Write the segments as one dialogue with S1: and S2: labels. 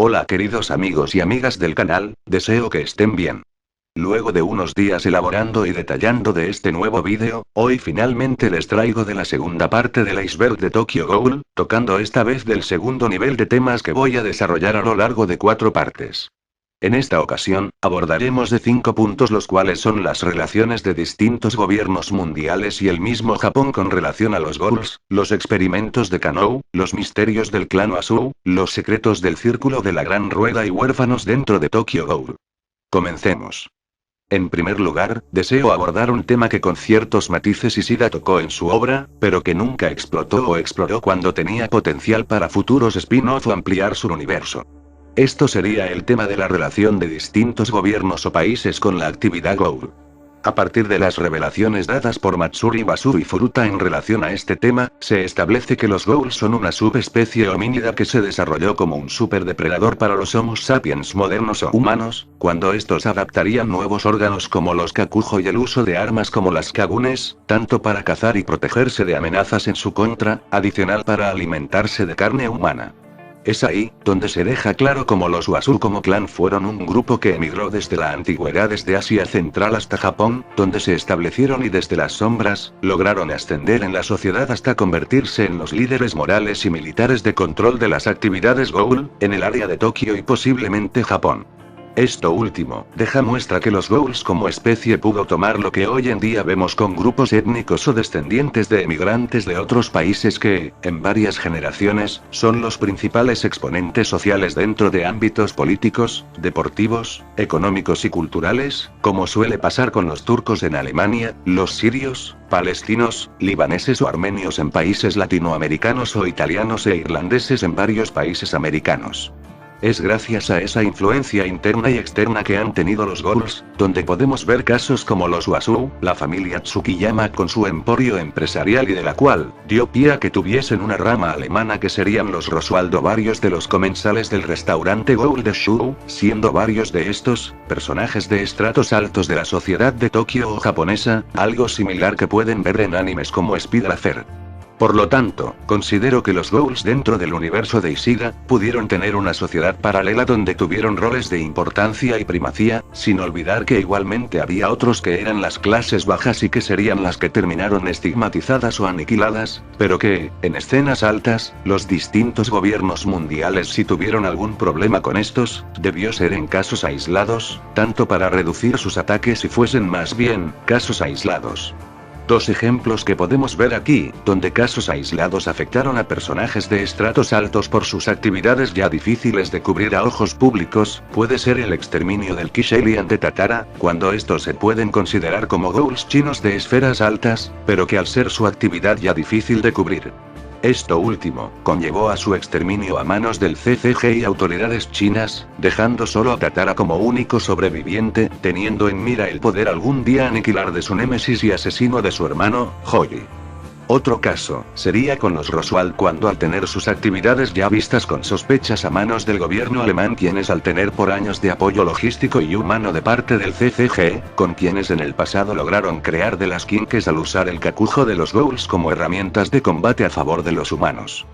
S1: Hola queridos amigos y amigas del canal, deseo que estén bien. Luego de unos días elaborando y detallando de este nuevo vídeo, hoy finalmente les traigo de la segunda parte del iceberg de Tokyo Ghoul, tocando esta vez del segundo nivel de temas que voy a desarrollar a lo largo de 4 partes. En esta ocasión, abordaremos de 5 puntos los cuales son las relaciones de distintos gobiernos mundiales y el mismo Japón con relación a los ghouls, los experimentos de Kanou, los misterios del clan Oasu, los secretos del círculo de la gran rueda y huérfanos dentro de Tokyo Ghoul. Comencemos. En primer lugar, deseo abordar un tema que con ciertos matices Ishida tocó en su obra, pero que nunca explotó o exploró cuando tenía potencial para futuros spin-off o ampliar su universo. Esto sería el tema de la relación de distintos gobiernos o países con la actividad Ghoul. A partir de las revelaciones dadas por Matsuri Basu y Furuta en relación a este tema, se establece que los Ghouls son una subespecie homínida que se desarrolló como un superdepredador para los Homo sapiens modernos o humanos, cuando estos adaptarían nuevos órganos como los Kakujo y el uso de armas como las Kagunes, tanto para cazar y protegerse de amenazas en su contra, adicional para alimentarse de carne humana. Es ahí, donde se deja claro cómo los Oasu como clan fueron un grupo que emigró desde la antigüedad desde Asia Central hasta Japón, donde se establecieron y desde las sombras, lograron ascender en la sociedad hasta convertirse en los líderes morales y militares de control de las actividades Ghoul, en el área de Tokio y posiblemente Japón. Esto último, deja muestra que los Ghouls como especie pudo tomar lo que hoy en día vemos con grupos étnicos o descendientes de emigrantes de otros países que, en varias generaciones, son los principales exponentes sociales dentro de ámbitos políticos, deportivos, económicos y culturales, como suele pasar con los turcos en Alemania, los sirios, palestinos, libaneses o armenios en países latinoamericanos o italianos e irlandeses en varios países americanos. Es gracias a esa influencia interna y externa que han tenido los Ghouls, donde podemos ver casos como los Oasu, la familia Tsukiyama con su emporio empresarial y de la cual dio pie a que tuviesen una rama alemana que serían los Rosualdo, varios de los comensales del restaurante Ghoul de Shu, siendo varios de estos personajes de estratos altos de la sociedad de Tokio o japonesa, algo similar que pueden ver en animes como Speed Racer. Por lo tanto, considero que los Ghouls dentro del universo de Ishida, pudieron tener una sociedad paralela donde tuvieron roles de importancia y primacía, sin olvidar que igualmente había otros que eran las clases bajas y que serían las que terminaron estigmatizadas o aniquiladas, pero que, en escenas altas, los distintos gobiernos mundiales si tuvieron algún problema con estos, debió ser en casos aislados, tanto para reducir sus ataques y fuesen más bien, casos aislados. Dos ejemplos que podemos ver aquí, donde casos aislados afectaron a personajes de estratos altos por sus actividades ya difíciles de cubrir a ojos públicos, puede ser el exterminio del Kishelian de Tatara, cuando estos se pueden considerar como Ghouls chinos de esferas altas, pero que al ser su actividad ya difícil de cubrir. Esto último, conllevó a su exterminio a manos del CCG y autoridades chinas, dejando solo a Tatara como único sobreviviente, teniendo en mira el poder algún día aniquilar de su némesis y asesino de su hermano, Hoyi. Otro caso, sería con los Rosuald cuando al tener sus actividades ya vistas con sospechas a manos del gobierno alemán quienes al tener por años de apoyo logístico y humano de parte del CCG, con quienes en el pasado lograron crear de las Kinkes al usar el Kakujo de los Ghouls como herramientas de combate a favor de los humanos.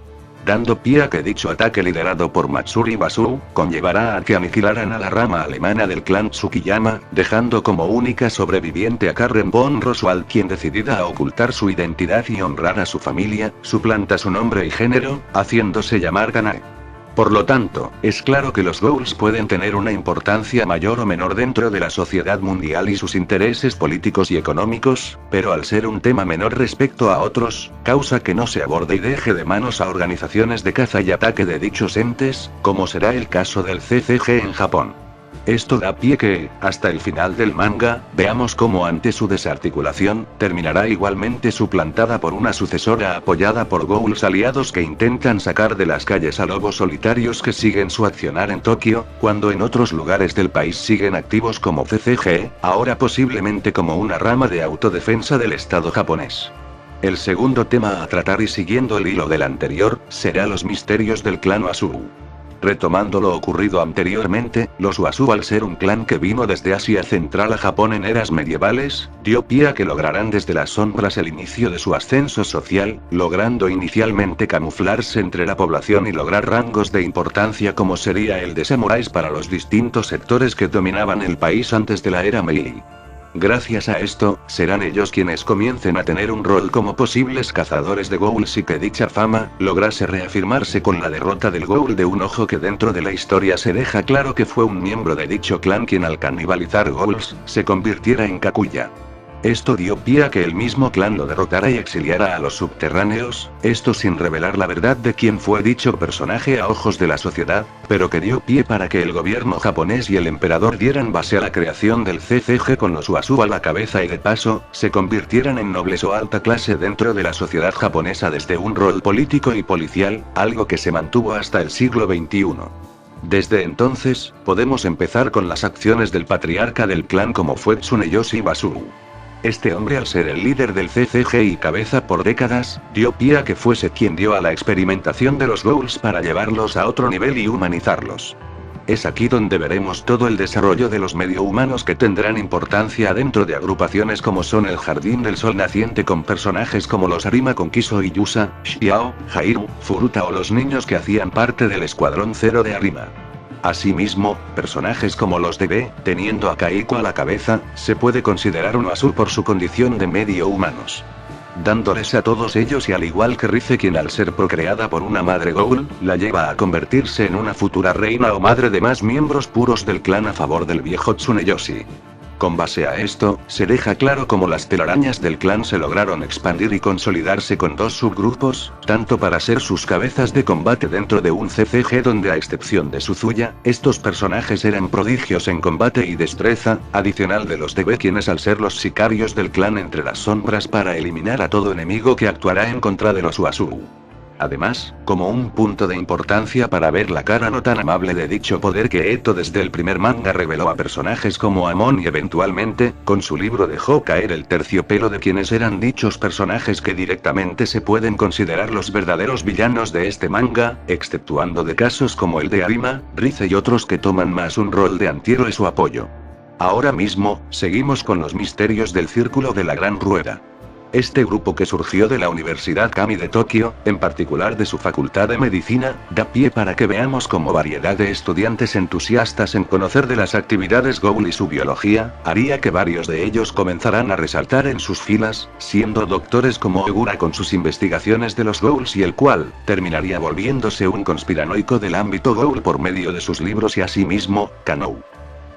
S1: Dando pie a que dicho ataque liderado por Matsuri Basu, conllevará a que aniquilaran a la rama alemana del clan Tsukiyama, dejando como única sobreviviente a Karen von Rosuald quien decidida a ocultar su identidad y honrar a su familia, suplanta su nombre y género, haciéndose llamar Kanae. Por lo tanto, es claro que los Ghouls pueden tener una importancia mayor o menor dentro de la sociedad mundial y sus intereses políticos y económicos, pero al ser un tema menor respecto a otros, causa que no se aborde y deje de manos a organizaciones de caza y ataque de dichos entes, como será el caso del CCG en Japón. Esto da pie que, hasta el final del manga, veamos cómo ante su desarticulación, terminará igualmente suplantada por una sucesora apoyada por Ghouls aliados que intentan sacar de las calles a lobos solitarios que siguen su accionar en Tokio, cuando en otros lugares del país siguen activos como CCG, ahora posiblemente como una rama de autodefensa del Estado japonés. El segundo tema a tratar y siguiendo el hilo del anterior, será los misterios del clan Oasu. Retomando lo ocurrido anteriormente, los Uasu, al ser un clan que vino desde Asia Central a Japón en eras medievales, dio pie a que lograran desde las sombras el inicio de su ascenso social, logrando inicialmente camuflarse entre la población y lograr rangos de importancia como sería el de samuráis para los distintos sectores que dominaban el país antes de la era Meiji. Gracias a esto, serán ellos quienes comiencen a tener un rol como posibles cazadores de ghouls y que dicha fama lograse reafirmarse con la derrota del ghoul de un ojo, que dentro de la historia se deja claro que fue un miembro de dicho clan quien al canibalizar ghouls, se convirtiera en Kakuya. Esto dio pie a que el mismo clan lo derrotara y exiliara a los subterráneos, esto sin revelar la verdad de quién fue dicho personaje a ojos de la sociedad, pero que dio pie para que el gobierno japonés y el emperador dieran base a la creación del CCG con los Uasu a la cabeza y de paso, se convirtieran en nobles o alta clase dentro de la sociedad japonesa desde un rol político y policial, algo que se mantuvo hasta el siglo XXI. Desde entonces, podemos empezar con las acciones del patriarca del clan como fue Tsuneyoshi Basu. Este hombre, al ser el líder del CCG y cabeza por décadas, dio pie a que fuese quien dio a la experimentación de los ghouls para llevarlos a otro nivel y humanizarlos. Es aquí donde veremos todo el desarrollo de los medio humanos que tendrán importancia dentro de agrupaciones como son el Jardín del Sol Naciente, con personajes como los Arima con Kiso y Yusa, Xiao, Jairu, Furuta o los niños que hacían parte del Escuadrón Cero de Arima. Asimismo, personajes como los de B, teniendo a Kaiko a la cabeza, se puede considerar un Uasu por su condición de medio humanos. Dándoles a todos ellos, y al igual que Rize, quien al ser procreada por una madre ghoul, la lleva a convertirse en una futura reina o madre de más miembros puros del clan a favor del viejo Tsuneyoshi. Con base a esto, se deja claro cómo las telarañas del clan se lograron expandir y consolidarse con dos subgrupos, tanto para ser sus cabezas de combate dentro de un CCG donde, a excepción de Suzuya, estos personajes eran prodigios en combate y destreza, adicional de los DB, quienes al ser los sicarios del clan entre las sombras para eliminar a todo enemigo que actuará en contra de los Uasu. Además, como un punto de importancia para ver la cara no tan amable de dicho poder, que Eto desde el primer manga reveló a personajes como Amon y eventualmente, con su libro dejó caer el terciopelo de quienes eran dichos personajes que directamente se pueden considerar los verdaderos villanos de este manga, exceptuando de casos como el de Arima, Rize y otros que toman más un rol de antihéroe su apoyo. Ahora mismo, seguimos con los misterios del Círculo de la Gran Rueda. Este grupo, que surgió de la Universidad Kami de Tokio, en particular de su Facultad de Medicina, da pie para que veamos como variedad de estudiantes entusiastas en conocer de las actividades ghoul y su biología, haría que varios de ellos comenzaran a resaltar en sus filas, siendo doctores como Ogura con sus investigaciones de los ghouls, y el cual terminaría volviéndose un conspiranoico del ámbito ghoul por medio de sus libros, y asimismo, Kanou.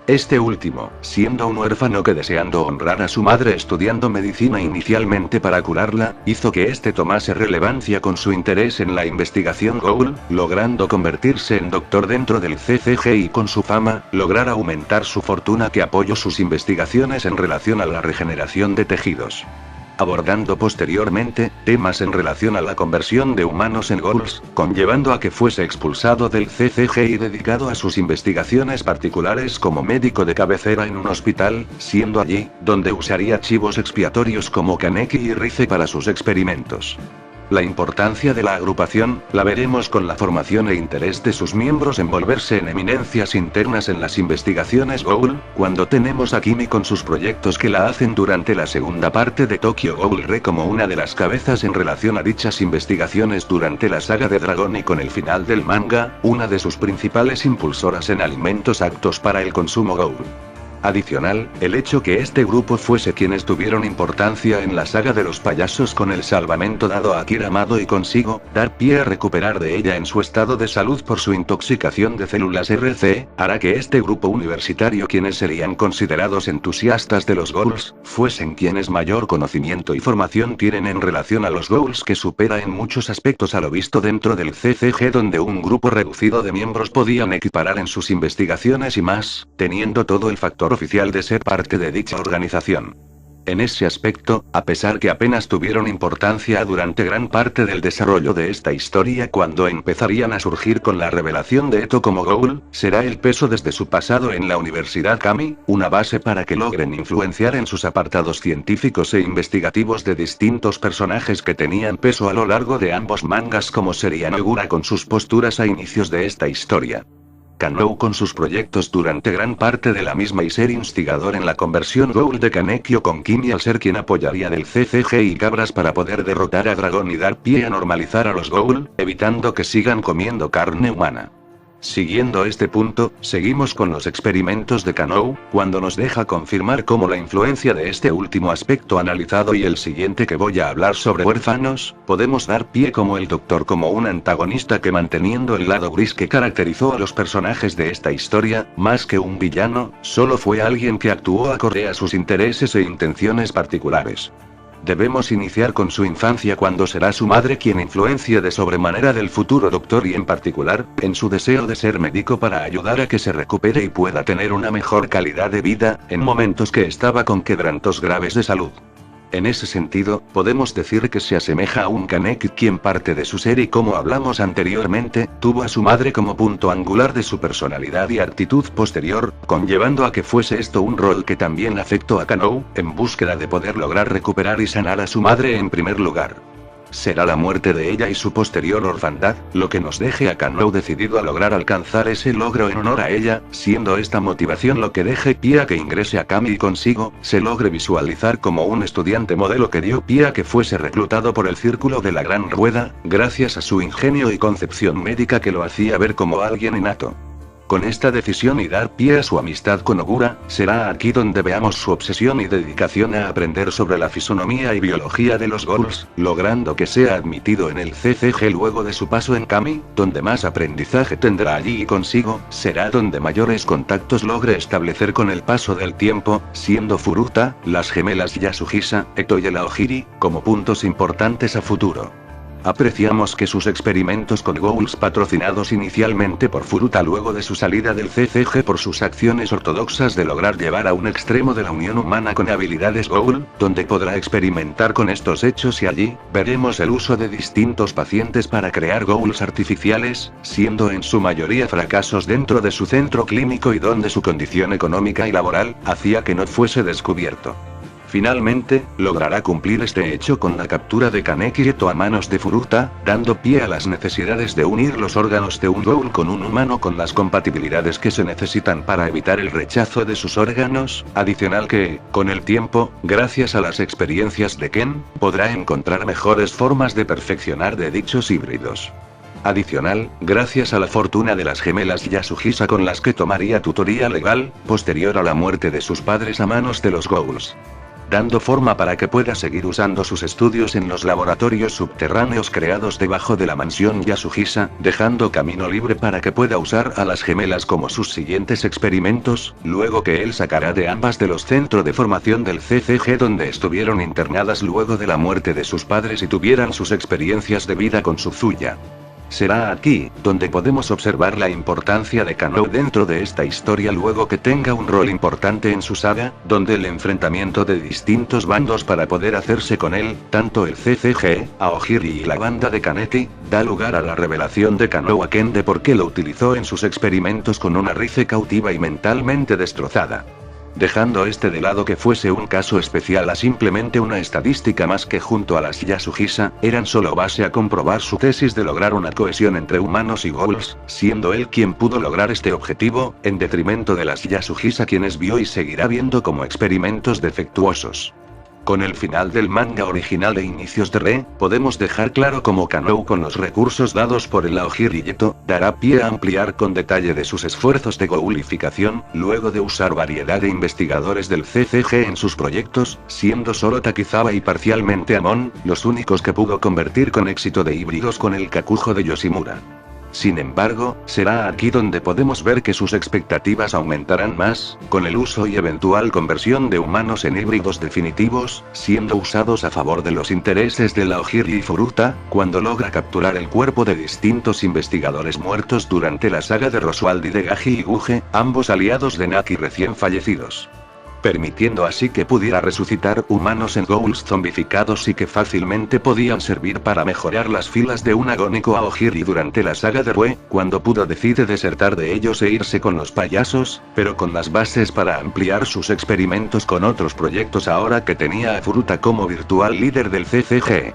S1: Este último, siendo un huérfano que, deseando honrar a su madre estudiando medicina inicialmente para curarla, hizo que este tomase relevancia con su interés en la investigación ghoul, logrando convertirse en doctor dentro del CCG y con su fama, lograr aumentar su fortuna, que apoyó sus investigaciones en relación a la regeneración de tejidos. Abordando posteriormente temas en relación a la conversión de humanos en ghouls, conllevando a que fuese expulsado del CCG y dedicado a sus investigaciones particulares como médico de cabecera en un hospital, siendo allí donde usaría chivos expiatorios como Kaneki y Rize para sus experimentos. La importancia de la agrupación, la veremos con la formación e interés de sus miembros en volverse en eminencias internas en las investigaciones ghoul, cuando tenemos a Kimi con sus proyectos que la hacen durante la segunda parte de Tokyo Ghoul Re como una de las cabezas en relación a dichas investigaciones durante la saga de Dragón, y con el final del manga, una de sus principales impulsoras en alimentos aptos para el consumo ghoul. Adicional, el hecho que este grupo fuese quienes tuvieron importancia en la saga de los payasos con el salvamento dado a Akira Amado y consigo dar pie a recuperar de ella en su estado de salud por su intoxicación de células RC, hará que este grupo universitario, quienes serían considerados entusiastas de los ghouls, fuesen quienes mayor conocimiento y formación tienen en relación a los ghouls, que supera en muchos aspectos a lo visto dentro del CCG, donde un grupo reducido de miembros podían equiparar en sus investigaciones y más, teniendo todo el factor oficial de ser parte de dicha organización. En ese aspecto, a pesar que apenas tuvieron importancia durante gran parte del desarrollo de esta historia, cuando empezarían a surgir con la revelación de Eto como Ghoul, será el peso desde su pasado en la Universidad Kami, una base para que logren influenciar en sus apartados científicos e investigativos de distintos personajes que tenían peso a lo largo de ambos mangas, como sería Nogura con sus posturas a inicios de esta historia. Kannou con sus proyectos durante gran parte de la misma y ser instigador en la conversión Ghoul de Kanekyo con Kimi al ser quien apoyaría del CCG y Cabras para poder derrotar a Dragón y dar pie a normalizar a los Ghoul, evitando que sigan comiendo carne humana. Siguiendo este punto, seguimos con los experimentos de Kannou, cuando nos deja confirmar cómo la influencia de este último aspecto analizado y el siguiente que voy a hablar sobre huérfanos, podemos dar pie como el Doctor como un antagonista que manteniendo el lado gris que caracterizó a los personajes de esta historia, más que un villano, solo fue alguien que actuó acorde a sus intereses e intenciones particulares. Debemos iniciar con su infancia cuando será su madre quien influencia de sobremanera del futuro doctor y en particular, en su deseo de ser médico para ayudar a que se recupere y pueda tener una mejor calidad de vida, en momentos que estaba con quebrantos graves de salud. En ese sentido, podemos decir que se asemeja a un Kaneki quien parte de su ser y como hablamos anteriormente, tuvo a su madre como punto angular de su personalidad y actitud posterior, conllevando a que fuese esto un rol que también afectó a Kannou, en búsqueda de poder lograr recuperar y sanar a su madre en primer lugar. Será la muerte de ella y su posterior orfandad, lo que nos deje a Kannou decidido a lograr alcanzar ese logro en honor a ella, siendo esta motivación lo que deje pie a que ingrese a Kami y consigo, se logre visualizar como un estudiante modelo que dio pie a que fuese reclutado por el Círculo de la Gran Rueda, gracias a su ingenio y concepción médica que lo hacía ver como alguien innato. Con esta decisión y dar pie a su amistad con Ogura, será aquí donde veamos su obsesión y dedicación a aprender sobre la fisonomía y biología de los Ghouls, logrando que sea admitido en el CCG luego de su paso en Kami, donde más aprendizaje tendrá allí y consigo, será donde mayores contactos logre establecer con el paso del tiempo, siendo Furuta, las gemelas Yasuhisa, Eto y el Aogiri, como puntos importantes a futuro. Apreciamos que sus experimentos con Ghouls patrocinados inicialmente por Furuta luego de su salida del CCG por sus acciones ortodoxas de lograr llevar a un extremo de la unión humana con habilidades Ghoul, donde podrá experimentar con estos hechos y allí, veremos el uso de distintos pacientes para crear Ghouls artificiales, siendo en su mayoría fracasos dentro de su centro clínico y donde su condición económica y laboral, hacía que no fuese descubierto. Finalmente, logrará cumplir este hecho con la captura de Kaneki Eto a manos de Furuta, dando pie a las necesidades de unir los órganos de un Ghoul con un humano con las compatibilidades que se necesitan para evitar el rechazo de sus órganos, adicional que, con el tiempo, gracias a las experiencias de Ken, podrá encontrar mejores formas de perfeccionar de dichos híbridos. Adicional, gracias a la fortuna de las gemelas Yasuhisa con las que tomaría tutoría legal, posterior a la muerte de sus padres a manos de los Ghouls, dando forma para que pueda seguir usando sus estudios en los laboratorios subterráneos creados debajo de la mansión Yasuhisa, dejando camino libre para que pueda usar a las gemelas como sus siguientes experimentos, luego que él sacará de ambas de los centros de formación del CCG donde estuvieron internadas luego de la muerte de sus padres y tuvieran sus experiencias de vida con Suzuya. Será aquí, donde podemos observar la importancia de Kannou dentro de esta historia luego que tenga un rol importante en su saga, donde el enfrentamiento de distintos bandos para poder hacerse con él, tanto el CCG, Aogiri y la banda de Kaneki, da lugar a la revelación de Kannou a Ken de por qué lo utilizó en sus experimentos con una Rize cautiva y mentalmente destrozada. Dejando este de lado que fuese un caso especial a simplemente una estadística más que junto a las Yasuhisa, eran solo base a comprobar su tesis de lograr una cohesión entre humanos y Ghouls, siendo él quien pudo lograr este objetivo, en detrimento de las Yasuhisa quienes vio y seguirá viendo como experimentos defectuosos. Con el final del manga original de inicios de Re, podemos dejar claro cómo Kannou con los recursos dados por el Aogiri y Eto, dará pie a ampliar con detalle de sus esfuerzos de Ghoulificación, luego de usar variedad de investigadores del CCG en sus proyectos, siendo solo Takizawa y parcialmente Amon, los únicos que pudo convertir con éxito de híbridos con el Kakujo de Yoshimura. Sin embargo, será aquí donde podemos ver que sus expectativas aumentarán más, con el uso y eventual conversión de humanos en híbridos definitivos, siendo usados a favor de los intereses de Aogiri y Furuta, cuando logra capturar el cuerpo de distintos investigadores muertos durante la saga de Roswald y de Gaji y Guge, ambos aliados de Naki recién fallecidos. permitiendo así que pudiera resucitar humanos en ghouls zombificados y que fácilmente podían servir para mejorar las filas de un agónico Aogiri durante la saga de Rue, cuando Pudo decide desertar de ellos e irse con los payasos, pero con las bases para ampliar sus experimentos con otros proyectos ahora que tenía a Furuta como virtual líder del CCG.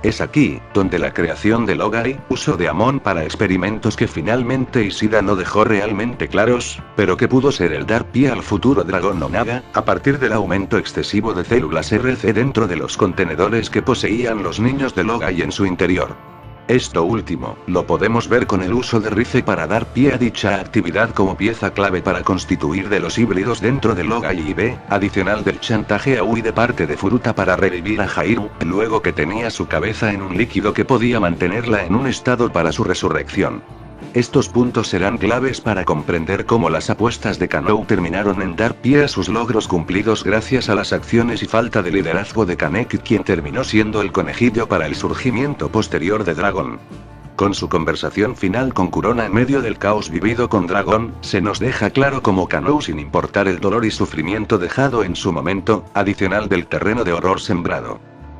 S1: Es aquí, donde la creación de Logai, uso de Amon para experimentos que finalmente Ishida no dejó realmente claros, pero que pudo ser el dar pie al futuro Dragon Onaga, a partir del aumento excesivo de células RC dentro de los contenedores que poseían los niños de Logai en su interior. Esto último, lo podemos ver con el uso de Rize para dar pie a dicha actividad como pieza clave para constituir de los híbridos dentro de Logai y B, adicional del chantaje a Ui de parte de Furuta para revivir a Hairu, luego que tenía su cabeza en un líquido que podía mantenerla en un estado para su resurrección. Estos puntos serán claves para comprender cómo las apuestas de Kanou terminaron en dar pie a sus logros cumplidos gracias a las acciones y falta de liderazgo de Kaneki, quien terminó siendo el conejillo para el surgimiento posterior de Dragon. Con su conversación final con Kurona en medio del caos vivido con Dragon, se nos deja claro cómo Kanou, sin importar el dolor y sufrimiento dejado en su momento, adicional del terreno de horror sembrado.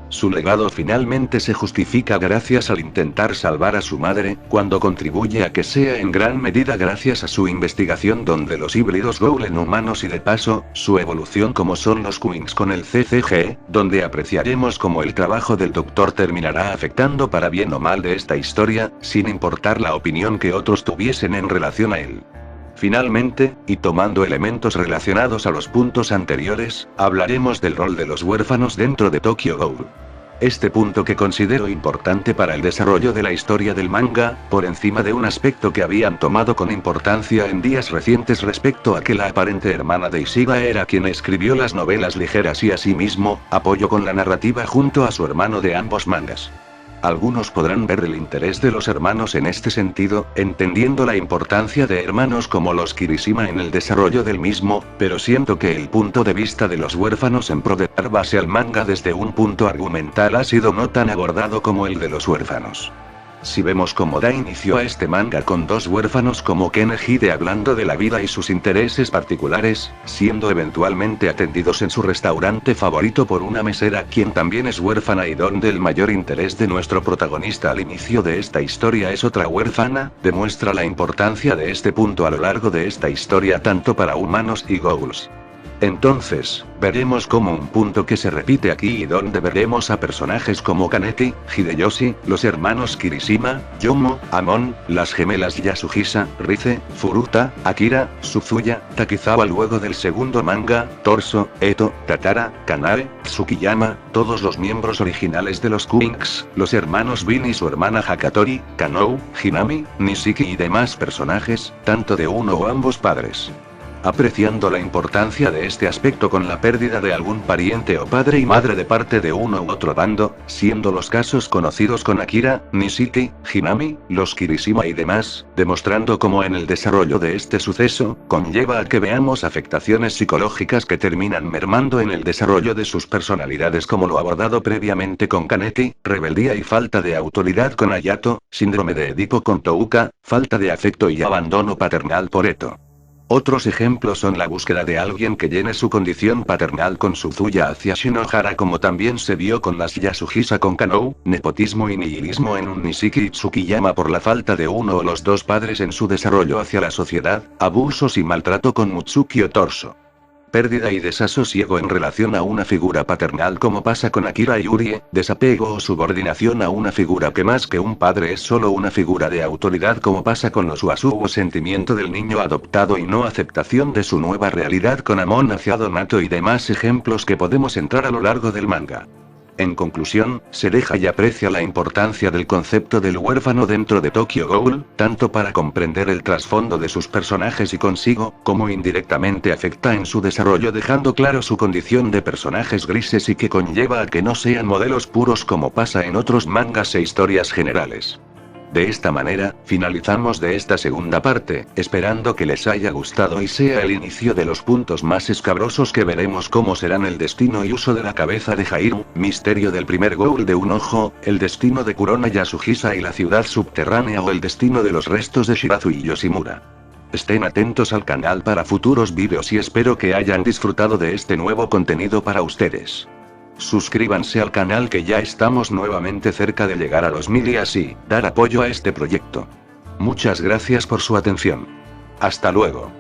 S1: Su legado finalmente se justifica gracias al intentar salvar a su madre, cuando contribuye a que sea en gran medida gracias a su investigación donde los híbridos Ghoul en humanos y de paso, su evolución como son los Queens con el CCG, donde apreciaremos cómo el trabajo del Doctor terminará afectando para bien o mal de esta historia, sin importar la opinión que otros tuviesen en relación a él. Finalmente, y tomando elementos relacionados a los puntos anteriores, hablaremos del rol de los huérfanos dentro de Tokyo Ghoul. Este punto que considero importante para el desarrollo de la historia del manga, por encima de un aspecto que habían tomado con importancia en días recientes respecto a que la aparente hermana de Ishida era quien escribió las novelas ligeras y asimismo, apoyo con la narrativa junto a su hermano de ambos mangas. Algunos podrán ver el interés de los hermanos en este sentido, entendiendo la importancia de hermanos como los Kirishima en el desarrollo del mismo, pero siento que el punto de vista de los huérfanos en pro de dar base al manga desde un punto argumental ha sido no tan abordado como el de los huérfanos. Si vemos cómo da inicio a este manga con dos huérfanos como Ken Hide hablando de la vida y sus intereses particulares, siendo eventualmente atendidos en su restaurante favorito por una mesera quien también es huérfana y donde el mayor interés de nuestro protagonista al inicio de esta historia es otra huérfana, demuestra la importancia de este punto a lo largo de esta historia tanto para humanos y ghouls. Entonces, veremos como un punto que se repite aquí y donde veremos a personajes como Kaneki, Hideyoshi, los hermanos Kirishima, Yomo, Amon, las gemelas Yasuhisa, Rize, Furuta, Akira, Suzuya, Takizawa luego del segundo manga, Torso, Eto, Tatara, Kanae, Tsukiyama, todos los miembros originales de los Queens, los hermanos Bin y su hermana Hakatori, Kanou, Hinami, Nishiki y demás personajes, tanto de uno o ambos padres. Apreciando la importancia de este aspecto con la pérdida de algún pariente o padre y madre de parte de uno u otro bando, siendo los casos conocidos con Akira, Nishiki, Hinami, los Kirishima y demás, demostrando cómo en el desarrollo de este suceso, conlleva a que veamos afectaciones psicológicas que terminan mermando en el desarrollo de sus personalidades como lo abordado previamente con Kaneki, rebeldía y falta de autoridad con Hayato, síndrome de Edipo con Touka, falta de afecto y abandono paternal por Eto. Otros ejemplos son la búsqueda de alguien que llene su condición paternal con Suzuya hacia Shinohara como también se vio con las Yasuhisa con Kanou, nepotismo y nihilismo en un Nishiki y Tsukiyama por la falta de uno o los dos padres en su desarrollo hacia la sociedad, abusos y maltrato con Mutsuki o Torso. Pérdida y desasosiego en relación a una figura paternal como pasa con Akira y Yurie, desapego o subordinación a una figura que más que un padre es solo una figura de autoridad como pasa con los Uasu o sentimiento del niño adoptado y no aceptación de su nueva realidad con Amon hacia Donato y demás ejemplos que podemos entrar a lo largo del manga. En conclusión, se deja y aprecia la importancia del concepto del huérfano dentro de Tokyo Ghoul, tanto para comprender el trasfondo de sus personajes y consigo, como indirectamente afecta en su desarrollo dejando claro su condición de personajes grises y que conlleva a que no sean modelos puros como pasa en otros mangas e historias generales. De esta manera, finalizamos de esta segunda parte, esperando que les haya gustado y sea el inicio de los puntos más escabrosos que veremos cómo serán el destino y uso de la cabeza de Hairu, misterio del primer Ghoul de un ojo, el destino de Kurona Yasuhisa y la ciudad subterránea o el destino de los restos de Shirazu y Yoshimura. Estén atentos al canal para futuros vídeos y espero que hayan disfrutado de este nuevo contenido para ustedes. Suscríbanse al canal que ya estamos nuevamente cerca de llegar a los 1000 y así, dar apoyo a este proyecto. Muchas gracias por su atención. Hasta luego.